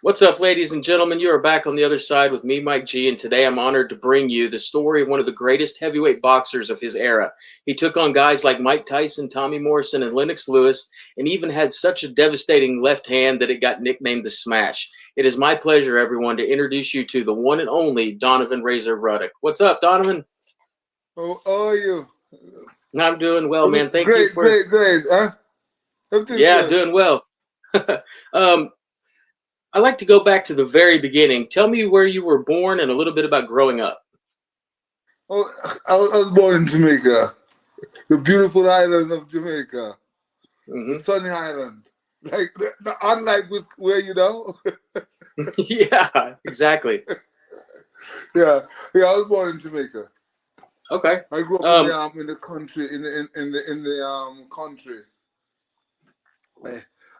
What's up, ladies and gentlemen? You are back on the other side with me, Mike G, and today I'm honored to bring you the story of one of the greatest heavyweight boxers of his era. He took on guys like Mike Tyson, Tommy Morrison, and Lennox Lewis, and even had such a devastating left hand that it got nicknamed the Smash. It is my pleasure, everyone, to introduce you to the one and only Donovan Razor Ruddock. What's up, Donovan? How are you? I'm doing well, man. Thank you Great, for. great, great. Huh? Everything's Yeah, good. doing well. um, I like to go back to the very beginning. Tell me where you were born and a little bit about growing up. Oh, I was born in Jamaica, the beautiful island of Jamaica, the Hmm. sunny island. Like, unlike where you know. Yeah, exactly. Yeah, yeah. I was born in Jamaica. Okay. I grew up Um, in the country in the country.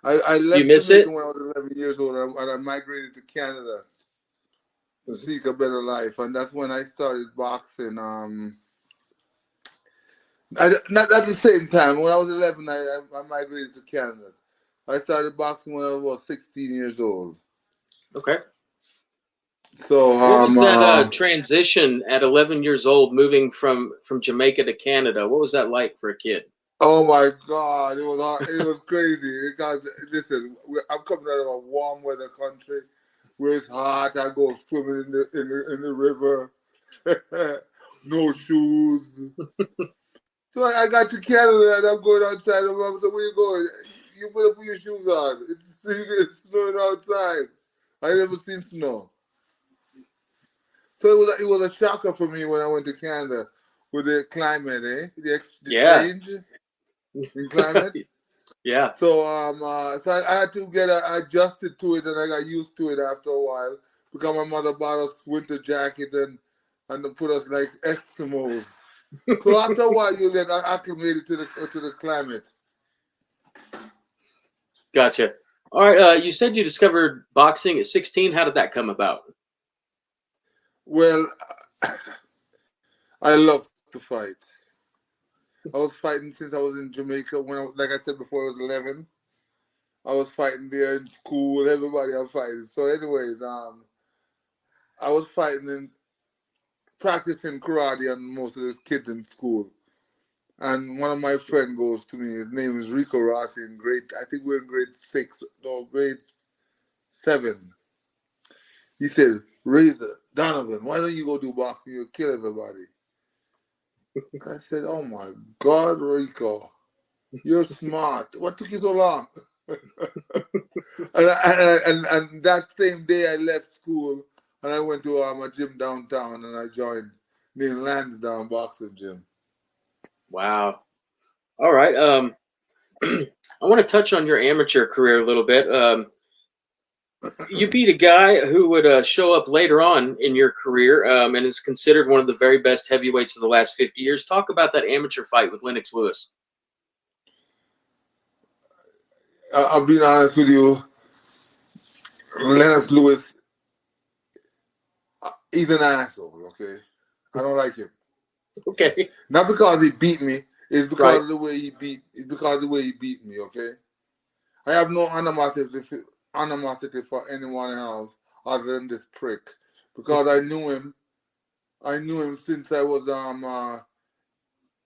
I do you left miss Jamaica it? when I was 11 years old, and I migrated to Canada to Mhm. seek a better life, and that's when I started boxing. Not at the same time. When I was 11, I migrated to Canada. I started boxing when I was about 16 years old. Okay. So, What was that transition at 11 years old, moving from Jamaica to Canada? What was that like for a kid? oh my God, it was hard. It was crazy because listen, I'm coming out of a warm weather country where it's hot. I go swimming in the river, no shoes. So I got to Canada and I'm going outside. And Mom said, "Where you going? You better put your shoes on. It's snowing outside. I never seen snow." So it was a shocker for me when I went to Canada with the climate, the Yeah. change in climate. Yeah. So I had to get adjusted to it, and I got used to it after a while because my mother bought us winter jacket and put us like Eskimos. So after a while, you get acclimated to the climate. Gotcha. All right. You said you discovered boxing at 16. How did that come about? Well, I love to fight. I was fighting since I was in Jamaica when like I said before, I was 11. I was fighting there in school. Everybody I'm fighting. So, anyways, I was fighting and practicing karate on most of the kids in school. And one of my friend goes to me. His name is Rico Rossi in grade. I think we're in grade 6. No, grade 7. He said, "Razor Donovan, why don't you go do boxing? You'll kill everybody." I said, "Oh my God, Rico, you're smart. What took you so long?" And that same day I left school and I went to a gym downtown and I joined named Lansdowne Boxing Gym. Wow. All right. I want to touch on your amateur career a little bit. You beat a guy who would show up later on in your career and is considered one of the very best heavyweights of the last 50 years. Talk about that amateur fight with Lennox Lewis. I'll be honest with you, Lennox Lewis, he's an asshole, okay? I don't like him. Okay. Not because he beat me, it's Right. because of the way he beat me, okay? I have no animosity for anyone else other than this prick. Because I knew him since I was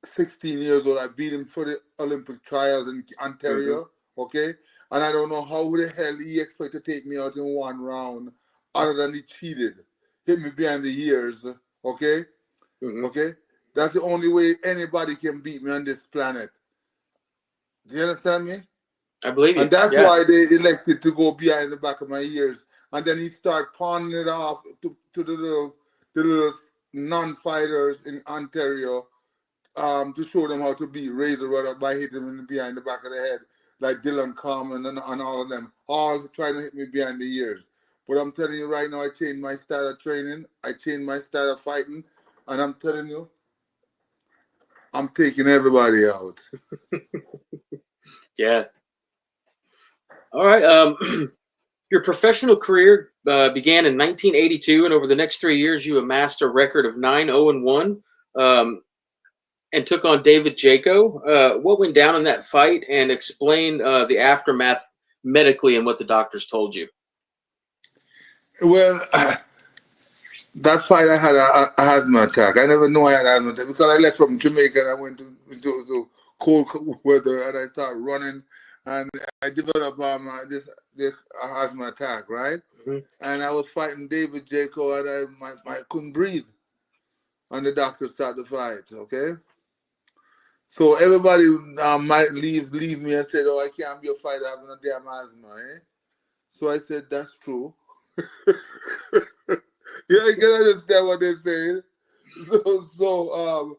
16 years old. I beat him for the Olympic trials in Hmm. Ontario, okay? And I don't know how the hell he expected to take me out in one round other than he cheated. Hit me behind the ears, okay? Hmm. Okay? That's the only way anybody can beat me on this planet. Do you understand me? I believe And you. that's Yeah. why they elected to go behind the back of my ears. And then he start pawning it off to the little non-fighters in Ontario to show them how to beat Razor Ruddock by hitting him behind the back of the head, like Dylan Common and all of them, all trying to hit me behind the ears. But I'm telling you right now, I changed my style of training, I changed my style of fighting, and I'm telling you, I'm taking everybody out. Yeah. All right. Your professional career began in 1982, and over the next 3 years, you amassed a record of 9-0-1, and took on David Jaco. What went down in that fight, and explain the aftermath medically and what the doctors told you. Well, that fight I had a asthma attack. I never knew I had asthma attack because I left from Jamaica and I went to cold weather and I started running and I developed this asthma attack, right? Mm-hmm. And I was fighting David Jaco and I couldn't breathe. And the doctor started the fight, okay? So everybody might leave me and said, oh, I can't be a fighter having a damn asthma, eh? So I said, that's true. Yeah, you can understand what they're saying. So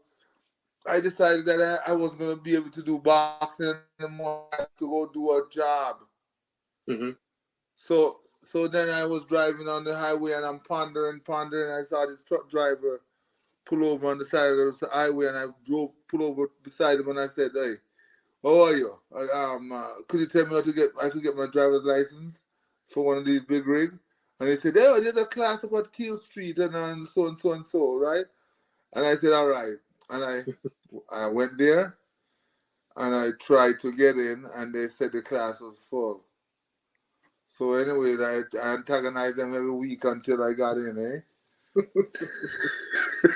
I decided that I wasn't going to be able to do boxing anymore. I had to go do a job. Mm-hmm. So then I was driving on the highway and I'm pondering. I saw this truck driver pull over on the side of the highway and I pull over beside him and I said, hey, how are you? Could you tell me I could get my driver's license for one of these big rigs? And they said, oh, there's a class up at Kill Street and so and so and so, right? And I said, all right. And I went there and I tried to get in and they said the class was full. So anyways, I antagonized them every week until I got in, eh?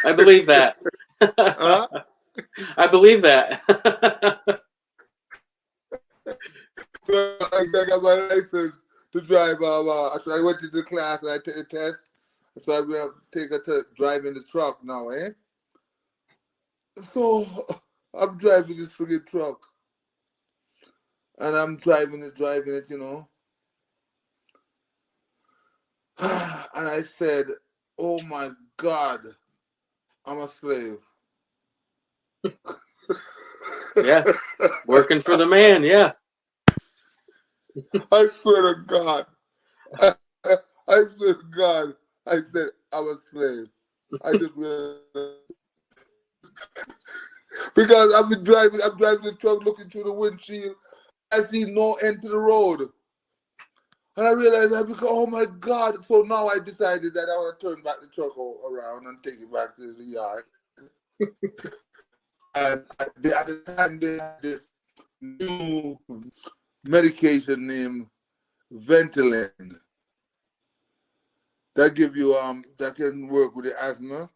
I believe that. Huh? I believe that. So I got my license to drive. I went to the class and I took the test. So I'm going to take a test driving the truck now, eh? So I'm driving this friggin' truck. And I'm driving it, you know. And I said, oh my God, I'm a slave. Yeah, working for the man, yeah. I swear to God. I swear to God, I said I'm a slave. I just realized. Because I'm driving the truck looking through the windshield. I see no end to the road. And I realized oh my God. So now I decided that I want to turn back the truck around and take it back to the yard. And at the time they had this new medication named Ventolin that give you that can work with the asthma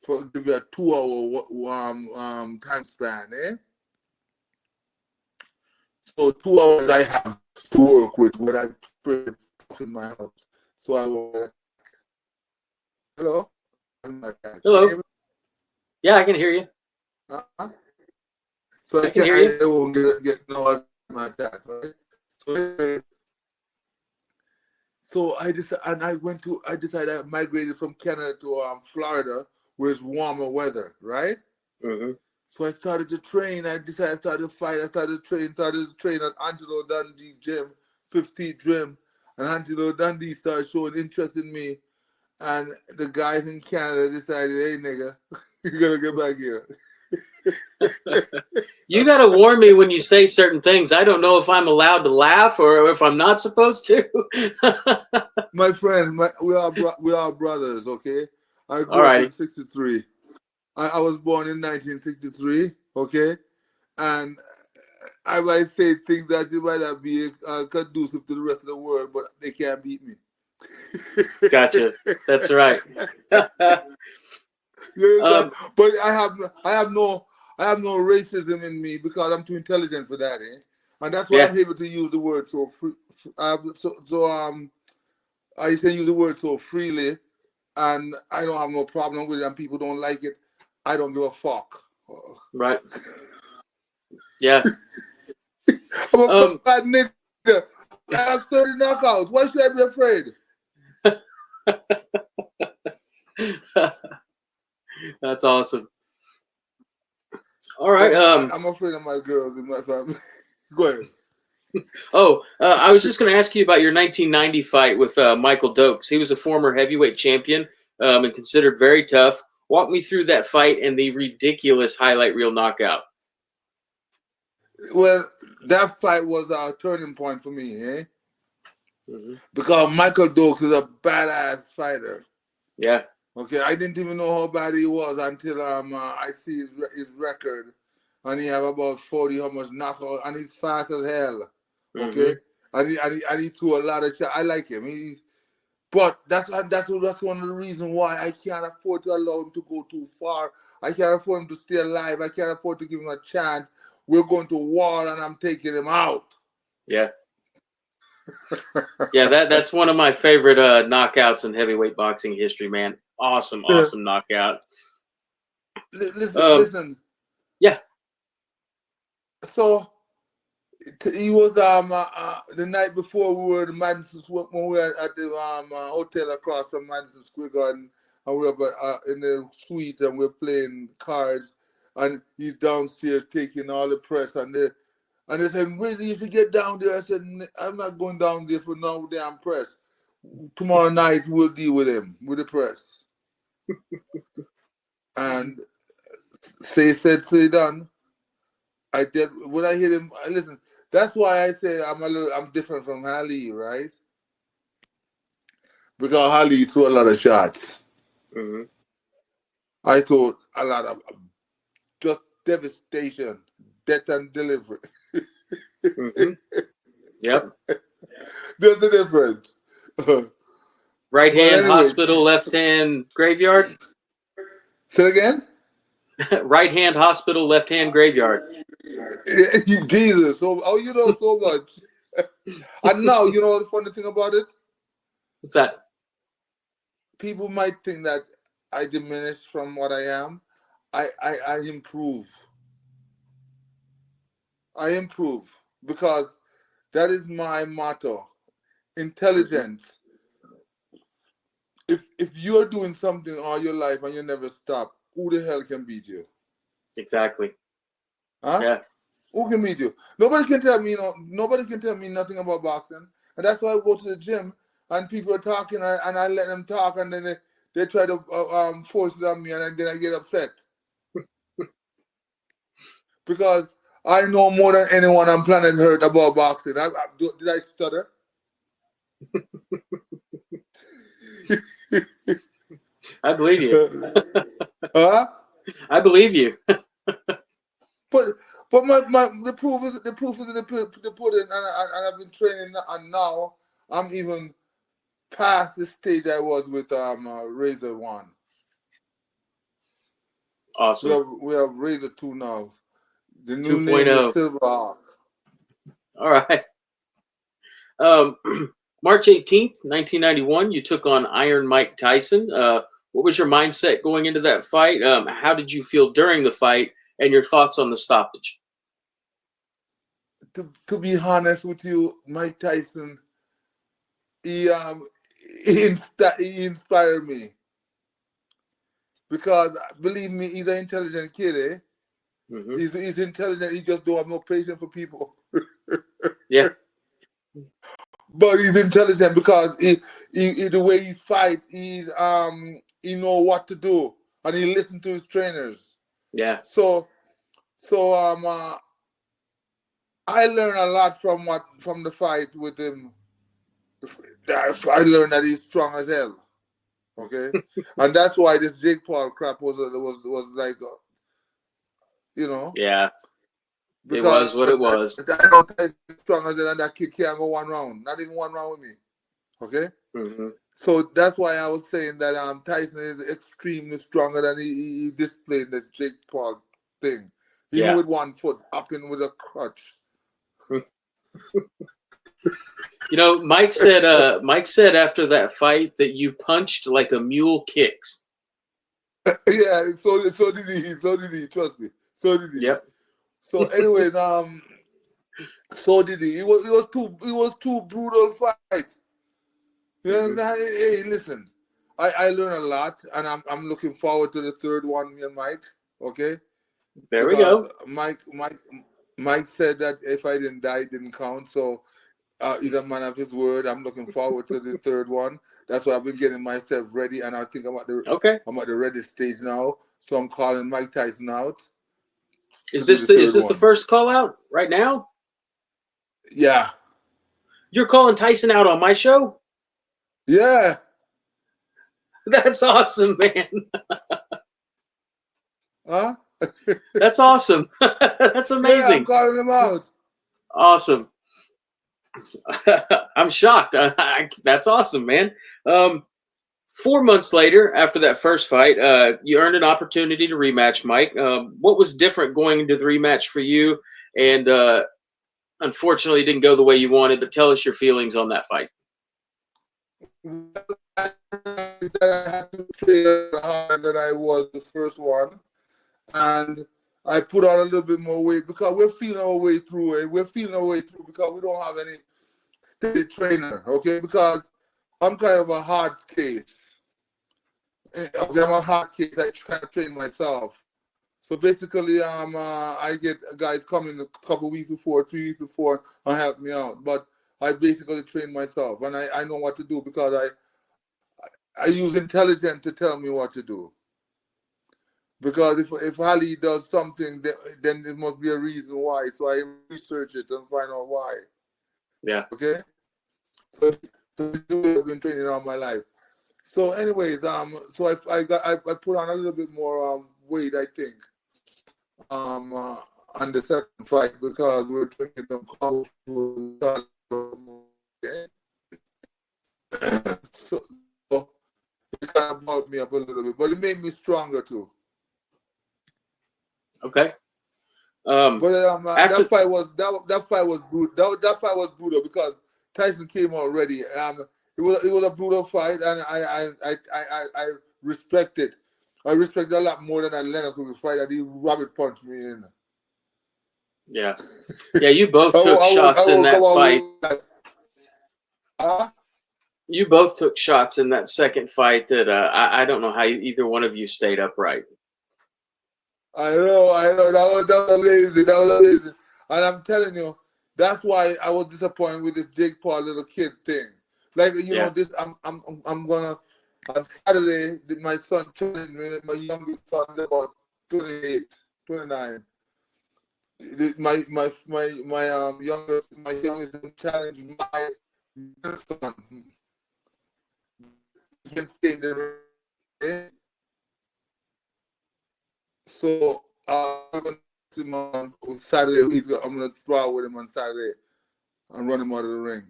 for give you a 2-hour time span, eh? So 2 hours I have to work with when I spray in my house. So I will. Hello. Hello. Yeah, I can hear you. Uh-huh. So I can hear you. I won't get no asthma attack, right? So I decided I migrated from Canada to Florida, where it's warmer weather, right? Mm-hmm. So I started to train. I decided I started to fight. I started to train at Angelo Dundee gym, 15th gym, and Angelo Dundee started showing interest in me. And the guys in Canada decided, hey nigga, you gotta get back here. You got to warn me when you say certain things. I don't know if I'm allowed to laugh or if I'm not supposed to. My friend, we are brothers, okay? I grew up Alrighty. in 63. I was born in 1963, okay? And I might say things that you might not be conducive to the rest of the world, but they can't beat me. Gotcha. That's right. But I have no racism in me because I'm too intelligent for that, eh? And that's why I'm able to use the word so free. I can use the word so freely, and I don't have no problem with it. And people don't like it. I don't give a fuck. Right. Yeah. I'm a bad nigga. I have 30 knockouts. Why should I be afraid? That's awesome. All right. I'm afraid of my girls in my family. Go ahead. I was just going to ask you about your 1990 fight with Michael Dokes. He was a former heavyweight champion and considered very tough. Walk me through that fight and the ridiculous highlight reel knockout. Well, that fight was a turning point for me, eh? Mm-hmm. Because Michael Dokes is a badass fighter. Yeah. Okay, I didn't even know how bad he was until I see his record, and he have about 40 how much knockout, and he's fast as hell. Okay, and he threw a lot of shots. I like him. But that's one of the reasons why I can't afford to allow him to go too far. I can't afford him to stay alive. I can't afford to give him a chance. We're going to war, and I'm taking him out. Yeah. Yeah, that's one of my favorite knockouts in heavyweight boxing history, man. Awesome knockout. Listen. Yeah. So he was the night before we were at Madison when we were at the hotel across from Madison Square Garden, and we were in the suite and we were playing cards, and he's downstairs taking all the press, and they said, "Really, if you get down there," I said, "I'm not going down there for no damn press. Tomorrow night we'll deal with him with the press." And say done. I did when I hit him. Listen, that's why I say I'm different from Ali, right? Because Ali threw a lot of shots. Mm-hmm. I threw a lot of just devastation, death and delivery. Mm-hmm. Yep. There's the difference. Right hand anyways, hospital, left hand graveyard. Say it again. Right hand hospital, left hand graveyard. Jesus, you know so much. And now you know the funny thing about it. What's that? People might think that I diminish from what I am. I improve. I improve because that is my motto. Intelligence. If you're doing something all your life and you never stop, who the hell can beat you? Exactly. Huh? Yeah. Who can beat you? Nobody can tell me, nobody can tell me nothing about boxing. And that's why I go to the gym and people are talking and I let them talk, and then they try to force it on me, and then I get upset. Because I know more than anyone on planet Earth about boxing. Did I stutter? I believe you. Huh? I believe you. But the proof is in the pudding, and I've been training, and now I'm even past the stage I was with Razor 1. Awesome. We have Razor 2 now. The new 2.0. name is Silver Hawk. All right. March 18th, 1991, you took on Iron Mike Tyson. What was your mindset going into that fight? How did you feel during the fight, and your thoughts on the stoppage? To be honest with you, Mike Tyson, he inspired me. Because believe me, he's an intelligent kid, eh? Mm-hmm. He's intelligent. He just don't have no patience for people. Yeah. But he's intelligent because he the way he fights, he know what to do, and he listens to his trainers. Yeah. So I learned a lot from the fight with him. I learned that he's strong as hell. Okay, and that's why this Jake Paul crap was like, you know. Yeah. Because it was what it was. I know Tyson is strong as hell, and that kid can't go one round. Not even one round with me. Okay. Mm-hmm. So that's why I was saying that Tyson is extremely stronger than he displayed this Jake Paul thing. Even with one foot up in with a crutch. You know, Mike said after that fight that you punched like a mule kicks. Yeah, so did he, trust me. So did he. Yep. So anyways, so did he. It was two brutal fights. You know what I'm saying? Hey, listen. I learned a lot, and I'm looking forward to the third one, me and Mike. Okay? There we go. Mike said that if I didn't die, it didn't count. So he's a man of his word. I'm looking forward to the third one. That's why I've been getting myself ready, and I think I'm at the ready stage now. So I'm calling Mike Tyson out. Is this the first call out right now? Yeah. You're calling Tyson out on my show? Yeah. That's awesome, man. Huh? That's awesome. That's amazing. Yeah, I'm calling him out. Awesome. I'm shocked. That's awesome, man. 4 months later, after that first fight, you earned an opportunity to rematch, Mike. What was different going into the rematch for you? And unfortunately, it didn't go the way you wanted. But tell us your feelings on that fight. I had to play harder than I was the first one, and I put on a little bit more weight because we're feeling our way through it. We're feeling our way through because we don't have any steady trainer, okay? Because I'm kind of a hard case. Okay, I'm a hard case. I kind of train myself. So basically, I get guys coming a couple weeks before, 3 weeks before, and help me out. But I basically train myself, and I know what to do because I use intelligence to tell me what to do. Because if Ali does something, then there must be a reason why. So I research it and find out why. Yeah. Okay. So this is what I've been training all my life. So, anyways, so I put on a little bit more weight, I think, on the second fight because we're drinking some coffee. Okay. so it kind of brought me up a little bit, but it made me stronger too. Okay. But that fight was brutal. That fight was brutal because Tyson came out ready. It was a brutal fight, and I respect it. I respect it a lot more than that Lennox Lewis fight that he rabbit punched me in. Yeah. Yeah, you both took shots in that fight. You both took shots in that second fight that I don't know how either one of you stayed upright. I know. That was amazing. That was amazing. And I'm telling you, that's why I was disappointed with this Jake Paul little kid thing. Like, you know, this I'm gonna on Saturday, my son challenged me, my youngest son is about 28, 29. My youngest son challenged my son. He can stay there. So I'm gonna see him on Saturday. I'm gonna throw with him on Saturday and run him out of the ring.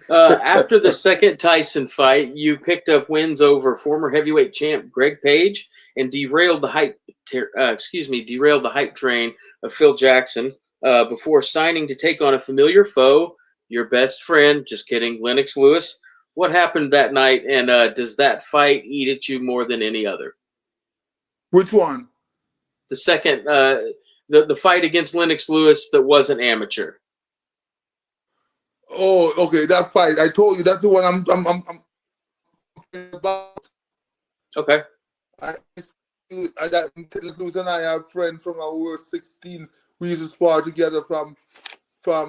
After the second Tyson fight, you picked up wins over former heavyweight champ Greg Page and derailed the hype train of Phil Jackson before signing to take on a familiar foe, your best friend. Just kidding, Lennox Lewis. What happened that night, and does that fight eat at you more than any other? Which one? The second, the fight against Lennox Lewis that wasn't amateur. Oh, okay, that fight. I told you that's the one I'm about. Okay. Lewis and I are friends from when we were 16. We used to spar together from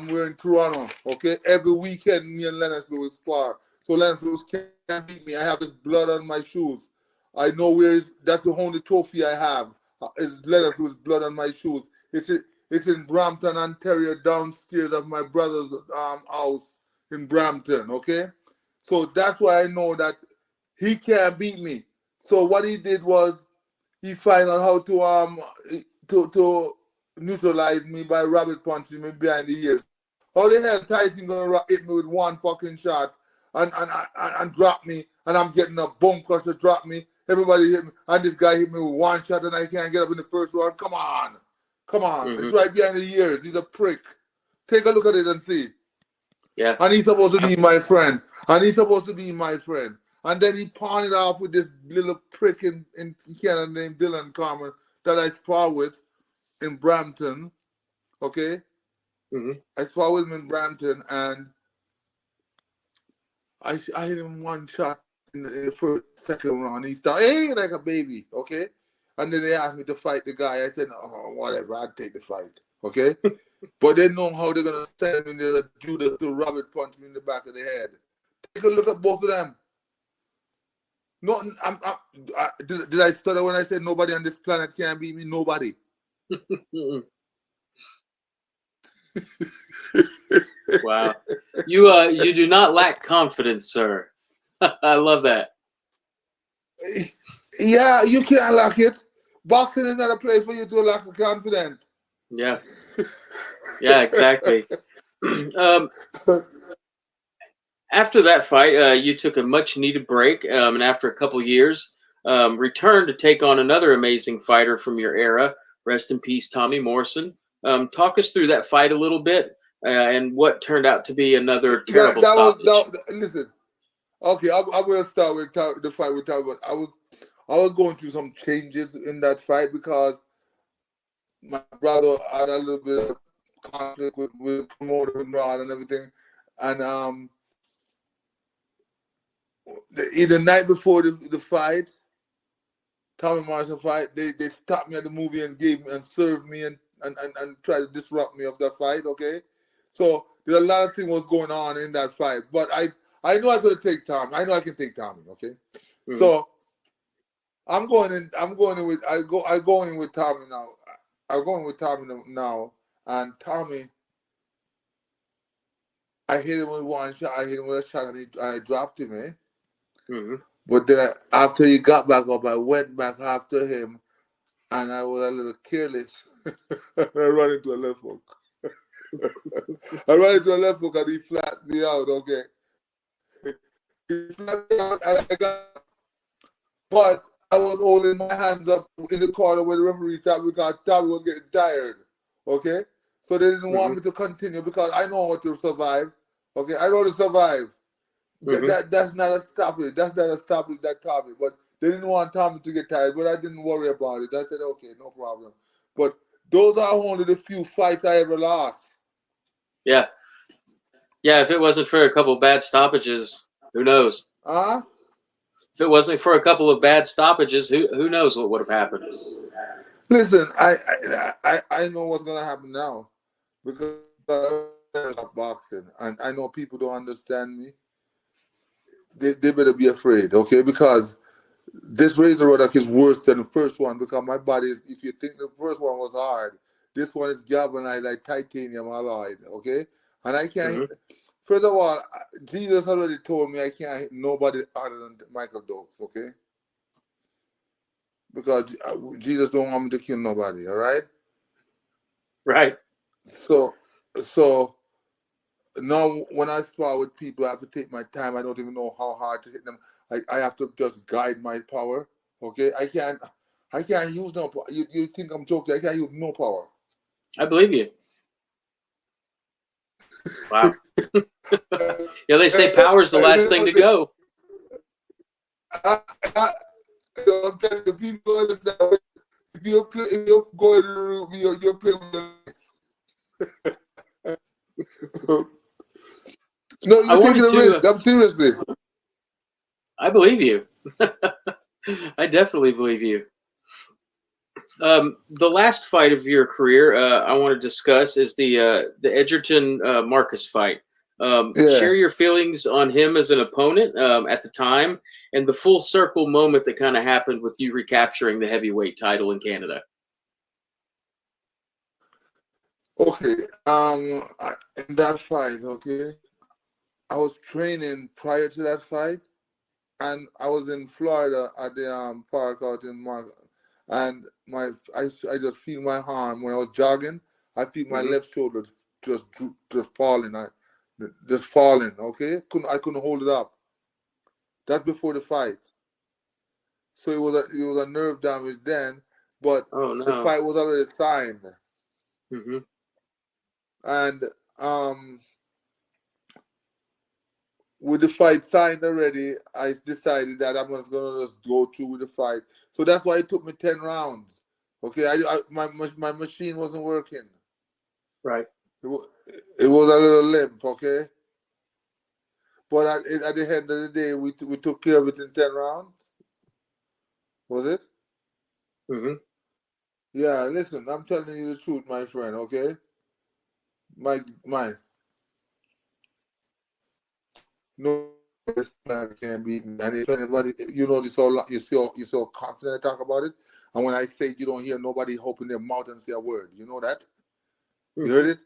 we're in Toronto. Okay, every weekend me and Lennox Lewis spar. So Lennox Lewis can't beat me. I have this blood on my shoes. I know that's the only trophy I have. Is Lennox Lewis blood on my shoes. It's in Brampton, Ontario, downstairs of my brother's house in Brampton, okay? So that's why I know that he can't beat me. So what he did was he found out how to neutralize me by rabbit punching me behind the ears. How the hell Tyson gonna hit me with one fucking shot and drop me, and I'm getting a bone crusher drop me. Everybody hit me, and this guy hit me with one shot, and I can't get up in the first round. Come on. Mm-hmm. It's right behind the ears. He's a prick. Take a look at it and see. Yeah. And he's supposed to be my friend. And then he pawned it off with this little prick in Canada named Dylan Carmen that I spar with in Brampton. Okay? Mm-hmm. I spar with him in Brampton, and I hit him one shot in the second round. He started like a baby, okay? And then they asked me to fight the guy. I said, oh, whatever, I'd take the fight, okay? But they know how they're going to send me there to Judas to rabbit punch me in the back of the head. Take a look at both of them. No, did I stutter when I said nobody on this planet can beat me? Nobody. Wow. You do not lack confidence, sir. I love that. Yeah, you can't lack it. Boxing is not a place for you to lack confidence. Yeah. Yeah, exactly. um, After that fight, you took a much needed break, and after a couple years, returned to take on another amazing fighter from your era. Rest in peace, Tommy Morrison. Talk us through that fight a little bit, and what turned out to be another terrible That was stoppage. listen. Okay, I'm gonna start with the fight with Tommy. I was going through some changes in that fight because my brother had a little bit of conflict with promoter and Rod and everything, and the night before the fight, Tommy Morrison fight, they stopped me at the movie and gave me and served me and tried to disrupt me of that fight. Okay, so there's a lot of things was going on in that fight, but I know I could take Tommy. I know I can take Tommy. Okay, so I'm going in. I'm going in with Tommy now. I'm going with Tommy now, and Tommy. I hit him with one shot. I hit him with a shot, and I dropped him. But then after he got back up, I went back after him, and I was a little careless. I ran into a left hook. I ran into a left hook, and he flattened me out. Okay, he flattened me out. But I was holding my hands up in the corner when the referee stopped because Tommy was getting tired. Okay, so they didn't want me to continue because I know how to survive. Okay, I know how to survive. That's not a stoppage. That's not a stoppage that Tommy. But they didn't want Tommy to get tired. But I didn't worry about it. I said, okay, no problem. But those are only the few fights I ever lost. Yeah. Yeah, if it wasn't for a couple of bad stoppages, who knows? If it wasn't for a couple of bad stoppages, who knows what would have happened? Listen, I know what's gonna happen now because I'm boxing, and I know people don't understand me. They better be afraid, okay? Because this razor RUDDOCK is worse than the first one because my body is. If you think the first one was hard, this one is galvanized like titanium alloyed, okay? And I can't hit. First of all, Jesus already told me I can't hit nobody other than Michael Dokes, okay? Because Jesus don't want me to kill nobody, all right? Right. So now when I spar with people, I have to take my time. I don't even know how hard to hit them. I have to just guide my power, okay? I can't use no power. You think I'm joking? I can't use no power. I believe you. Wow. Yeah, they say power's the last thing to go. I'm telling you, people understand. If you're going to the room, you're playing with your No, you're taking a risk. I'm seriously. I believe you. I definitely believe you. The last fight of your career I want to discuss is the Edgerton Marcus fight. Share your feelings on him as an opponent at the time, and the full circle moment that kind of happened with you recapturing the heavyweight title in Canada. Okay, in that fight, okay, I was training prior to that fight, and I was in Florida at the park out in Marcus, and I just feel my arm when I was jogging. I feel my left shoulder just falling. Just falling. Okay, I couldn't hold it up. That's before the fight. So it was a nerve damage then, but the fight was already signed. And with the fight signed already, I decided that I'm just gonna just go through with the fight. So that's why it took me 10 rounds. Okay, my machine wasn't working. Right. It was a little limp. Okay, but at the end of the day, we took care of it in 10 rounds. Was it? Yeah. Listen, I'm telling you the truth, my friend. Okay. My no man can beat me. And if anybody, you know, you're so confident to talk about it. And when I say it, you don't hear nobody open their mouth and say a word. You know that? You heard it?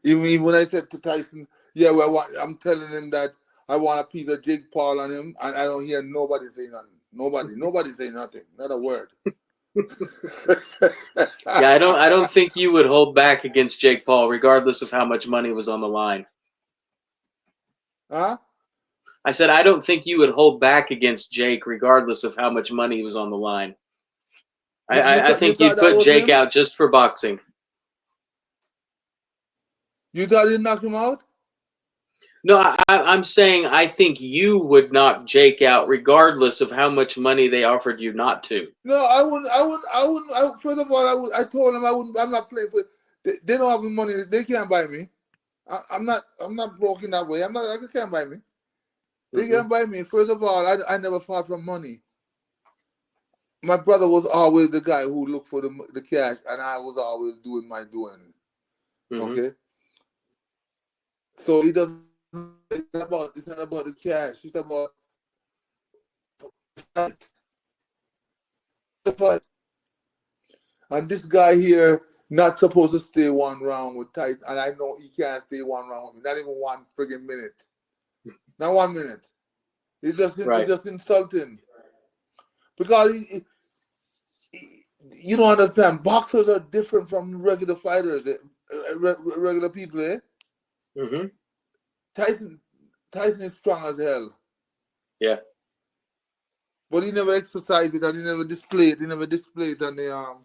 Even when I said to Tyson, yeah, well, I'm telling him that I want a piece of Jake Paul on him, and I don't hear nobody say nothing. Nobody say nothing. Not a word. Yeah, I don't think you would hold back against Jake Paul, regardless of how much money was on the line. Huh? I said I don't think you would hold back against Jake, regardless of how much money was on the line. I You think thought you'd that put was Jake him? out just for boxing. You thought he'd knock him out? No, I'm saying I think you would knock Jake out, regardless of how much money they offered you not to. No, I wouldn't. First of all, I told him I wouldn't. I'm not playing for. They don't have the money. They can't buy me. I'm not broken that way. They can't buy me. They can't buy me. First of all, I never fought for money. My brother was always the guy who looked for the cash, and I was always doing my doing. Okay, so he doesn't. It's not about the cash. It's about the fight. And this guy here not supposed to stay one round with Tyson, and I know he can't stay one round with me. Not even one friggin' minute. Not 1 minute. It's just insulting. Because you don't understand. Boxers are different from regular fighters, regular people, eh? Mm-hmm. Tyson is strong as hell. Yeah. But he never exercised it and he never displayed it. He never displayed it on the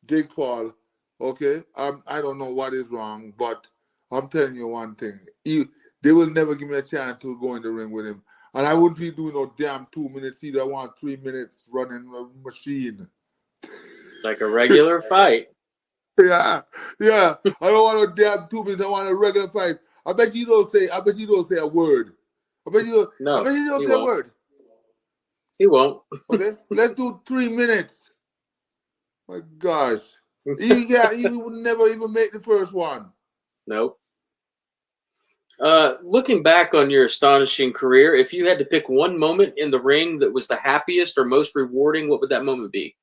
Jake Paul. Okay? I don't know what is wrong, but I'm telling you one thing. They will never give me a chance to go in the ring with him. And I wouldn't be doing no damn 2 minutes either. I want 3 minutes running a machine. Like a regular fight. Yeah. I don't want no damn 2 minutes. I want a regular fight. I bet you don't say a word. I bet you don't say a word. He won't. Okay? Let's do 3 minutes. My gosh. He would never even make the first one. Nope. Looking back on your astonishing career, if you had to pick one moment in the ring that was the happiest or most rewarding, what would that moment be?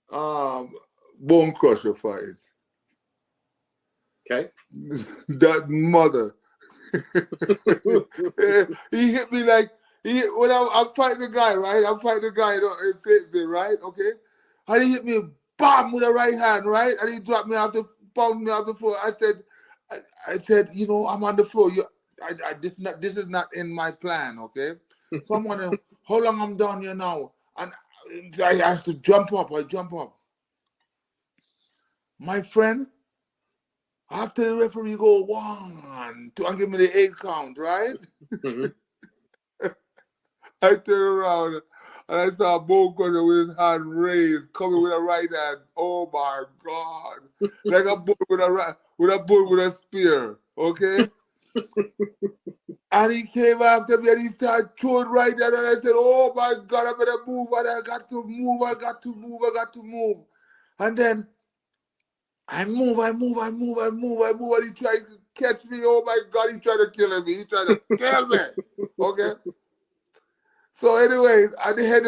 Bone crusher fight. Okay. That mother. He hit me like when I'm fighting the guy, right? I'm fighting the guy in Fayetteville, right? Okay. And he hit me bam with a right hand, right? And he dropped me bounced me off the floor. I said, you know, I'm on the floor. This is not in my plan, okay? So I'm wondering how long I'm down here now. And I have to jump up. I jump up. My friend, after the referee go 1, 2, and give me the 8 count, right? Mm-hmm. I turn around and I saw Bone Crusher with his hand raised, coming with a right hand. Oh my God! Like a bull with a spear. Okay. And he came after me and he started throwing right there. And I said, "Oh my God! I better move! And I got to move! And then I move, and he tried to catch me. Oh my God, he's trying to kill me. He's trying to kill me. Okay. So anyways, at the end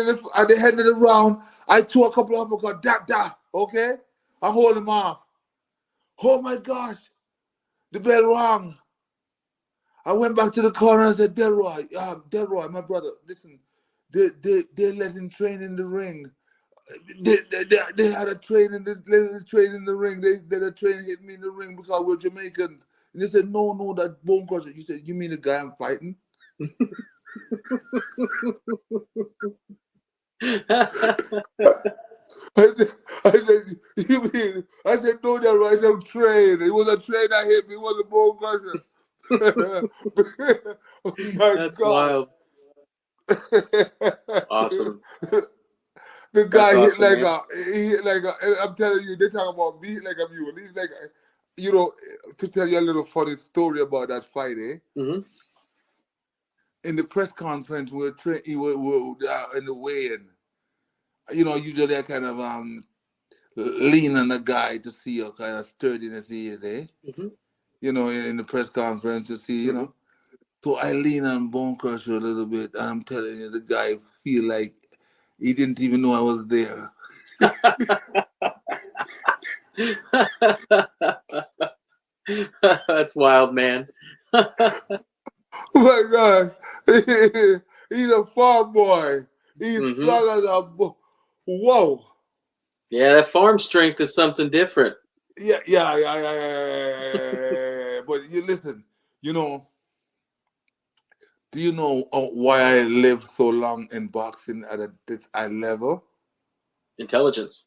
of the round, I threw a couple of uppercuts, okay? I hold him off. Oh my gosh, the bell rang. I went back to the corner and said, Delroy, my brother, listen, they let him train in the ring. They had a train in the ring. The train hit me in the ring because we're Jamaican. And they said, no, that Bone Crusher. You said, you mean the guy I'm fighting? I said, you mean? I said, no, that right. I said, train. It was a train that hit me. It was a Bone Crusher. Oh my That's God. Wild. Awesome. The guy That's awesome, he hit like a, I'm telling you, they talk about me like a mule. He's like, you know, to tell you a little funny story about that fight, eh? Mm-hmm. In the press conference, we were in the weigh-in. You know, usually I kind of lean on the guy to see how kind of sturdiness he is, eh? Mm-hmm. You know, in the press conference to see, you know. So I lean on Bone Crusher a little bit, and I'm telling you, the guy feel like he didn't even know I was there. That's wild, man. Oh my God. He's a farm boy. He's strong as a Whoa. Yeah, that farm strength is something different. Yeah. But you listen, you know, do you know why I live so long in boxing at this high level? Intelligence.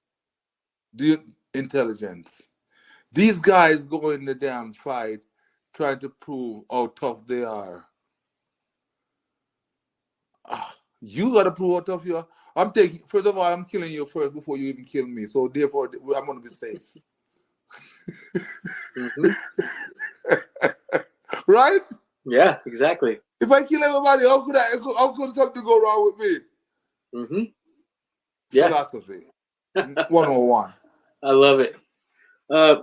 Do you intelligence? These guys go in the damn fight trying to prove how tough they are. You gotta prove how tough you are. I'm taking. First of all, I'm killing you first before you even kill me. So therefore, I'm gonna be safe. Mm-hmm. Right? Yeah, exactly. If I kill everybody, how could something go wrong with me? Mm-hmm. Yeah, Philosophy 101. I love it. Uh,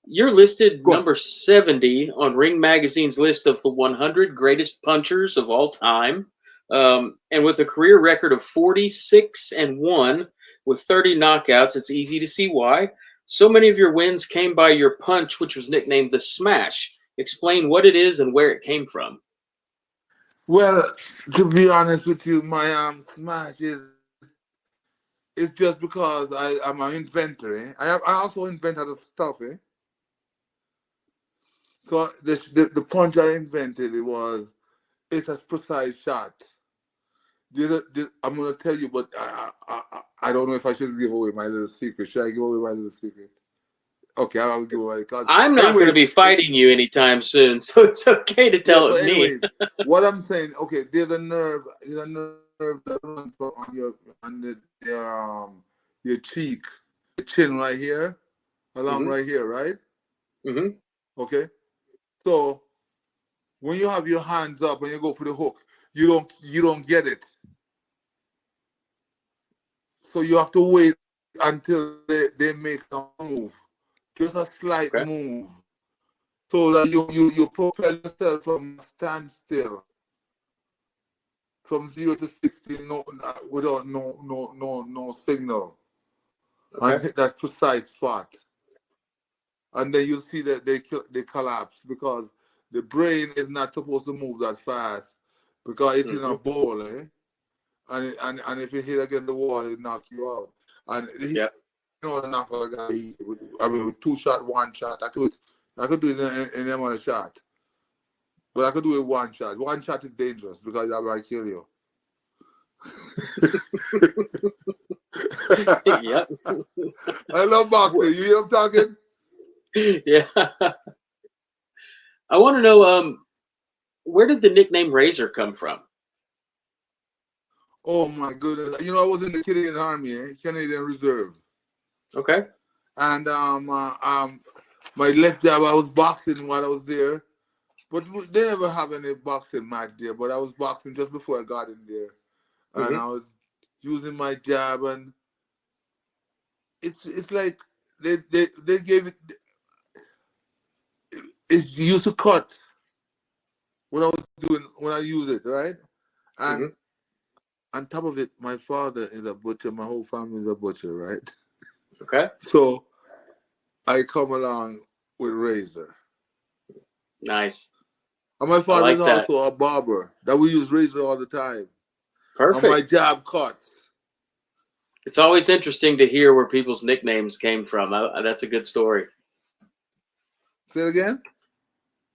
you're listed Go on. number 70 on Ring Magazine's list of the 100 greatest punchers of all time. And with a career record of 46-1 with 30 knockouts, it's easy to see why. So many of your wins came by your punch, which was nicknamed the Smash. Explain what it is and where it came from. Well, to be honest with you, my smash is it's just because I'm an inventor. I also invent other stuff. So the punch I invented it's a precise shot. I'm gonna tell you, but I don't know if I should give away my little secret. Should I give away my little secret? Okay, I don't give away because I'm not going to anyways, be fighting you anytime soon, so it's okay to yeah. tell But it me. anyways, what I'm saying, okay, there's a nerve that runs on your cheek, the chin right here, along Hmm. right here, right? Hmm. Okay. So when you have your hands up and you go for the hook, you don't get it. So you have to wait until they make a move, just a slight Okay. move, so that you propel yourself from standstill, from 0 to 60, without no signal, and Okay. hit that precise spot, and then you'll see that they collapse because the brain is not supposed to move that fast because it's in a Hmm. bowl, and if you hit against the wall, it knock you out. And Yeah. knock out a guy. I mean, with 2 shot, 1 shot, I could do it in them on a shot, but I could do it 1 shot. 1 shot is dangerous because that might kill you. Yep. I love boxing. You hear I'm talking? Yeah. I want to know, where did the nickname Razor come from? Oh my goodness! I was in the Canadian Army, Canadian Reserve, Okay. and my left jab I was boxing while I was there, but they never have any boxing match there. But I was boxing just before I got in there, and Hmm. I was using my jab, and it's like they gave it. It used to cut when I use it, right? And Hmm. on top of it, my father is a butcher. My whole family is a butcher, right? Okay. So I come along with razor. Nice. And my I father is like that. also a barber that we use razor all the time. And my Perfect. jab cuts. It's always interesting to hear where people's nicknames came from. That's a good story. Say it again?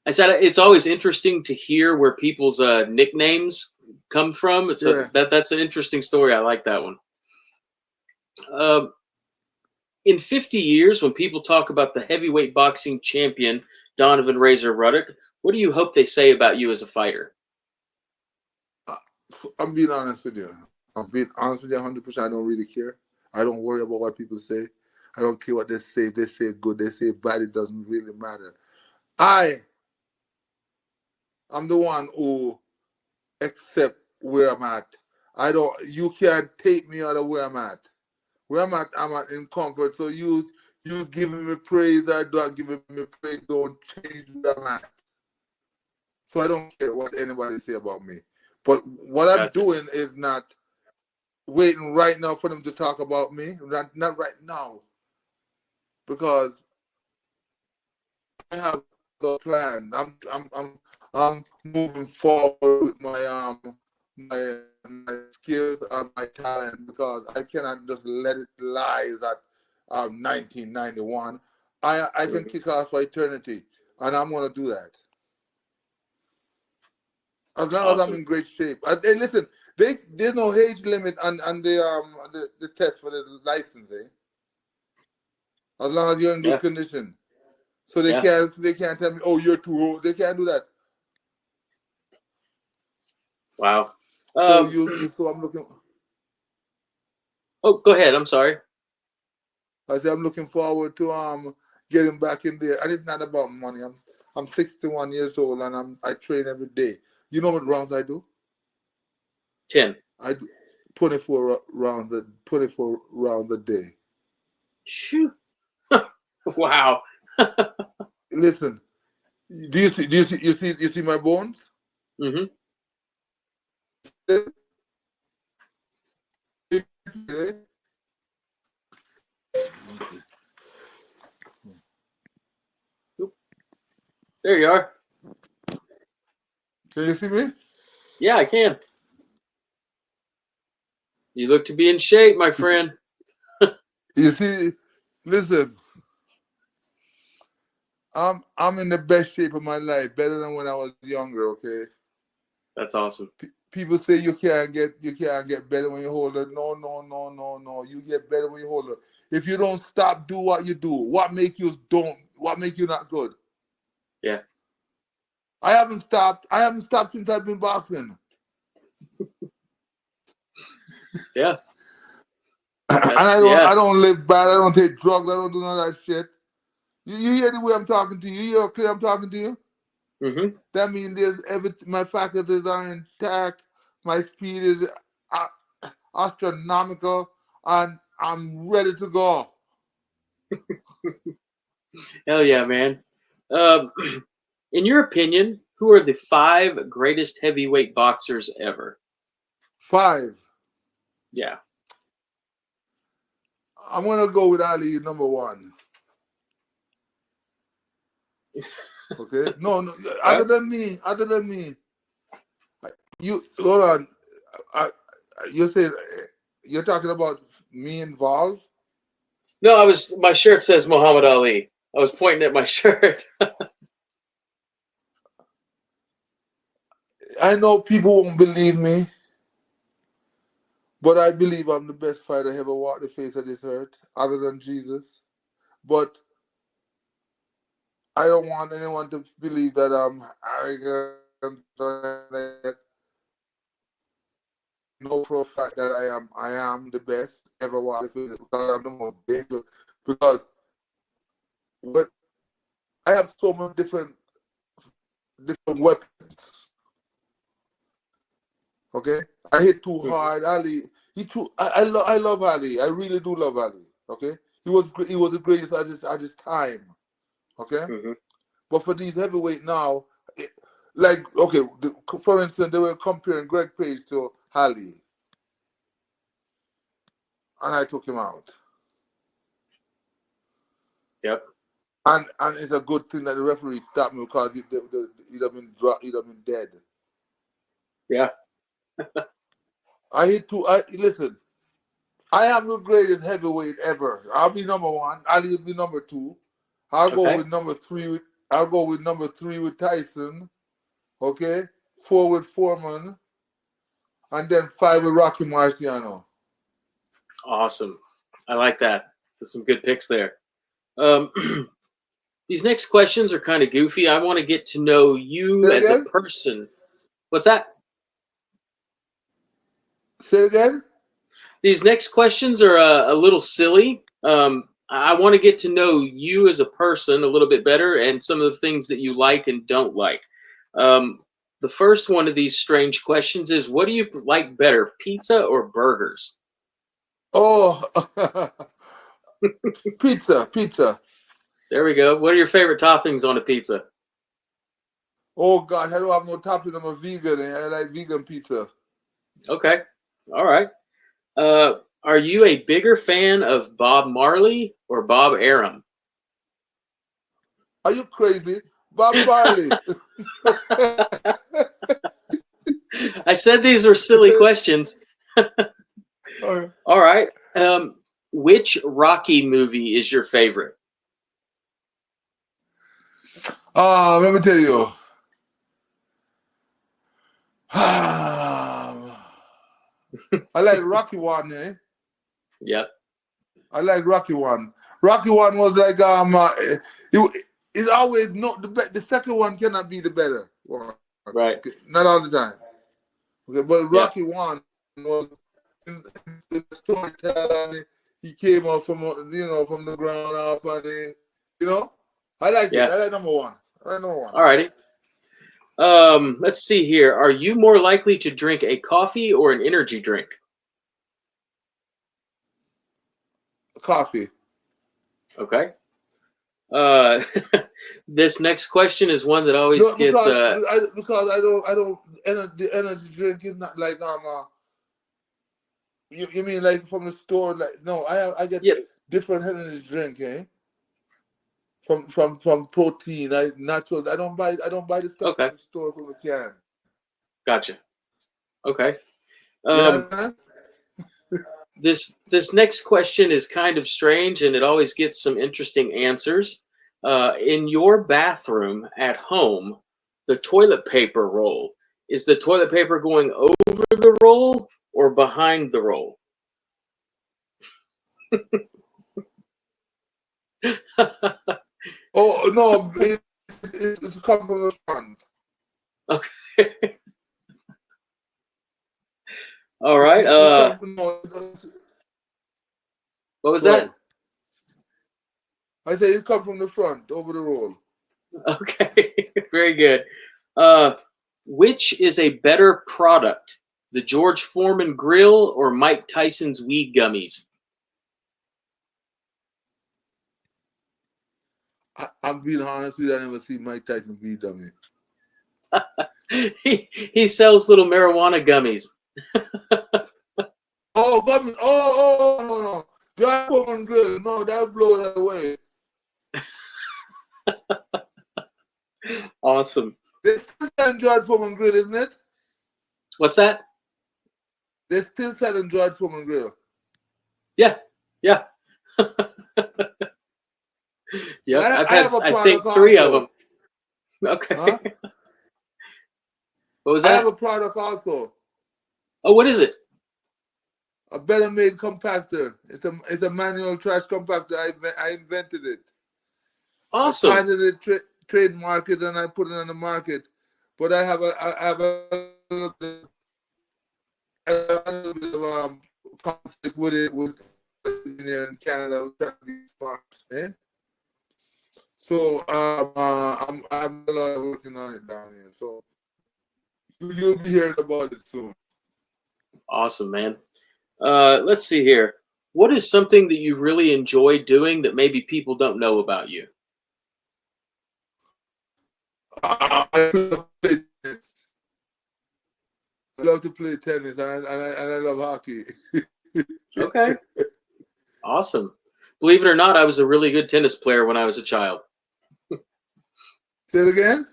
I said it's always interesting to hear where people's nicknames come from. So Yeah. that's an interesting story. I like that one. Um, in 50 years, when people talk about the heavyweight boxing champion Donovan Razor Ruddock, what do you hope they say about you as a fighter? Uh, I'm being honest with you. I'm being honest with you 100%. I don't really care. I don't worry about what people say. I don't care what they say. If they say good, they say bad. It doesn't really matter. I am the one who accept where I'm at. You can't take me out of where I'm at. Where I'm at in comfort. So you giving me praise or don't giving me praise don't change where I'm at. So I don't care what anybody say about me. But what I'm Gotcha. doing is not waiting right now for them to talk about me. Not right now. Because I have a plan. I'm moving forward with my skills and my talent, because I cannot just let it lie that 1991. I can kick ass for eternity, and I'm gonna do that as long as I'm in great shape. Hey, listen, there's no age limit on the test for the license, eh? As long as you're in good condition. So they can't tell me, oh, you're too old. They can't do that. Wow. So so I'm looking. Oh, go ahead. I'm sorry. I said I'm looking forward to getting back in there. And it's not about money. I'm 61 years old and I train every day. You know what rounds I do? 10. I do 24 rounds a day. Shoo. Wow. Listen, do you see my bones? Mm-hmm. There you are. Can you see me? Yeah, I can. You look to be in shape, my friend. You see, listen, I'm in the best shape of my life, better than when I was younger. Okay. That's awesome. People say you can't get better when you hold it. No. You get better when you hold it. If you don't stop, do what you do. What make you not good? Yeah. I haven't stopped since I've been boxing. Yeah. And I don't live bad. I don't take drugs. I don't do none of that shit. You hear the way I'm talking to you? You hear clear I'm talking to you? Mm-hmm. That means my faculties are intact. My speed is astronomical, and I'm ready to go. Hell yeah, man. In your opinion, who are the 5 greatest heavyweight boxers ever? 5. Yeah. I'm gonna go with Ali, number 1. Okay. No. Other than me. You hold on. You said you're talking about me involved? No, my shirt says Muhammad Ali. I was pointing at my shirt. I know people won't believe me, but I believe I'm the best fighter ever walked the face of this earth, other than Jesus. But I don't want anyone to believe that I'm arrogant or anything. Know for a fact that I am the best ever walked the face because I'm the most dangerous. Because what I have so many different weapons. Okay, I hit too hard. Ali, I love Ali. I really do love Ali. Okay, he was the greatest at his time. Okay, but for these heavyweight now, for instance, they were comparing Greg Page to Ali, and I took him out. Yep. And it's a good thing that the referee stopped me because he'd have been dead. Yeah. Listen, I am the greatest heavyweight ever. I'll be number 1. Ali will be number 2. I'll go with number 3. I'll go with number 3 with Tyson. Okay, 4 with Foreman, and then 5 with Rocky Marciano. Awesome. I like that. There's some good picks there. These next questions are kind of goofy. I want to get to know you as a person. What's that? Say it again. These next questions are a little silly. I want to get to know you as a person a little bit better and some of the things that you like and don't like. The first one of these strange questions is, what do you like better, pizza or burgers? Oh, pizza. There we go. What are your favorite toppings on a pizza? Oh, God, I don't have no toppings. I'm a vegan, and I like vegan pizza. Okay. All right. Are you a bigger fan of Bob Marley or Bob Arum? Are you crazy? Bob Marley. I said these were silly questions. All right. Which Rocky movie is your favorite? Let me tell you. I like Rocky 1, eh? Yep. I like Rocky 1. Rocky 1 was like it's always not the best. The second one cannot be the better one. Right. Okay, not all the time. Okay, but Rocky 1 was the storyteller. He came up from from the ground up, and I like it. I like number 1. I like number 1. All righty. Let's see here. Are you more likely to drink a coffee or an energy drink? Coffee. Okay. This next question is one that always gets because I don't energy drink is not like you mean like from the store, like no, I get different energy drink, eh? From protein, natural. I don't buy the stuff from the store from the can. Gotcha. Okay. Yeah. This next question is kind of strange, and it always gets some interesting answers. In your bathroom at home, the toilet paper roll, is the toilet paper going over the roll or behind the roll? Oh no, it's come from the front. Okay. All right. What was that? I say it comes from the front over the roll. Okay. Very good. Which is a better product, the George Foreman grill or Mike Tyson's weed gummies? I'm being honest with you, I never see Mike Tyson weed gummy. He sells little marijuana gummies. Oh, gummy! Oh, no. George Foreman grill. No, that blow that away. Awesome. They still selling George Foreman grill, isn't it? What's that? They're still selling George Foreman grill. Yeah. Yep. I think 3 of them. Okay. Huh? What was that? I have a product also. Oh, what is it? A better made compactor. It's a manual trash compactor. I invented it. Awesome. I patented it, trademarked it, and I put it on the market. But I have a little bit of conflict with it in Canada. Eh? So I'm working on it down here. So you'll be hearing about it soon. Awesome, man. Let's see here. What is something that you really enjoy doing that maybe people don't know about you? I love to play tennis, and I love hockey. Okay. Awesome. Believe it or not, I was a really good tennis player when I was a child. Say it again?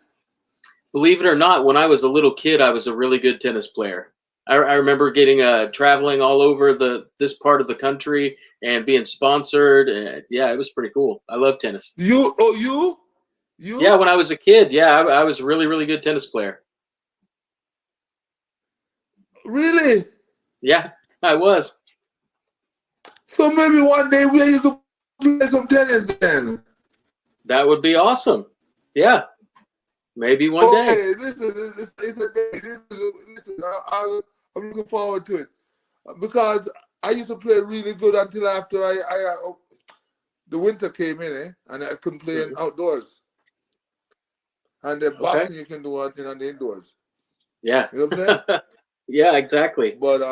Believe it or not, when I was a little kid, I was a really good tennis player. I remember getting traveling all over this part of the country and being sponsored. And yeah, it was pretty cool. I love tennis. You? Yeah, when I was a kid, yeah, I was a really, really good tennis player. Really? Yeah, I was. So maybe one day you could play some tennis then. That would be awesome. Yeah, maybe one day. Okay, listen, it's a day. Listen, I'm looking forward to it because I used to play really good until after the winter came in, and I couldn't play outdoors. And the boxing you can do in the indoors. Yeah. You know what I'm saying? Yeah, exactly. But